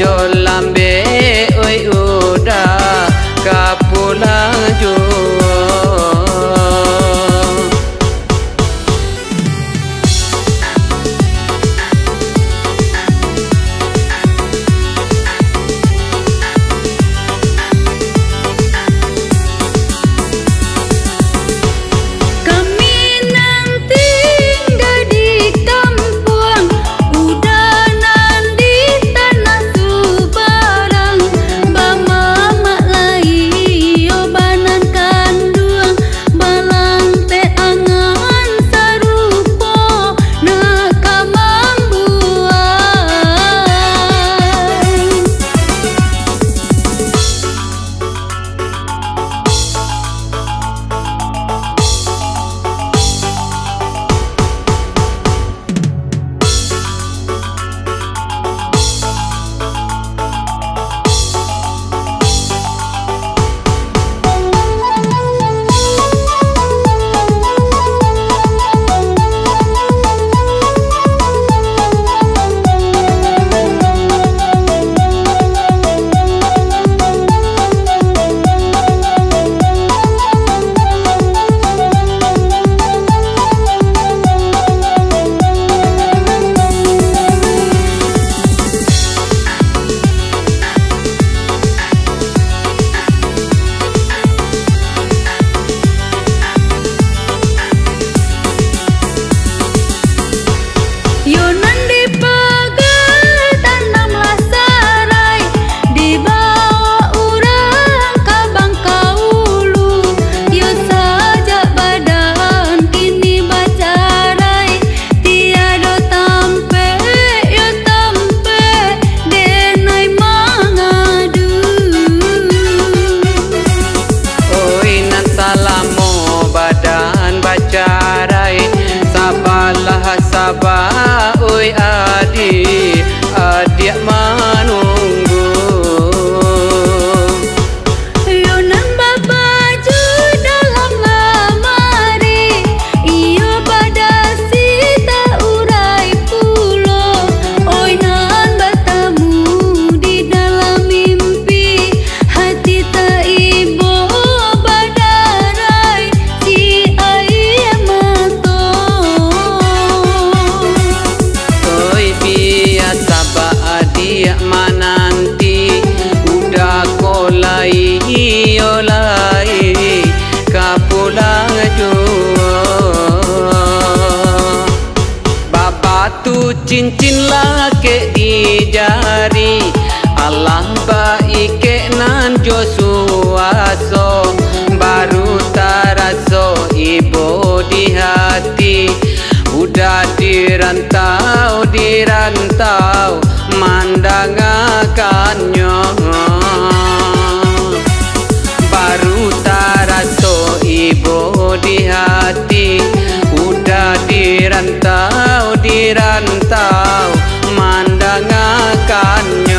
jo lambe oi udah kapulang jo. Sabah oi adik, adik menunggu. Yonan babaju dalam lemari, iyo pada sita urai pulo. Oi nan bertemu di dalam mimpi, hati tak ibo badarai si ayah mato. Sabah adik mananti udah kolai olai kapulang jo. Babatu cincin lake di jari, Allah baik nan jo suaso, baru taraso ibu di hati. Udah dirantau, dirantau, mandang akannya. Baru taraso ibu di hati. Udah dirantau, dirantau, mandang akannya.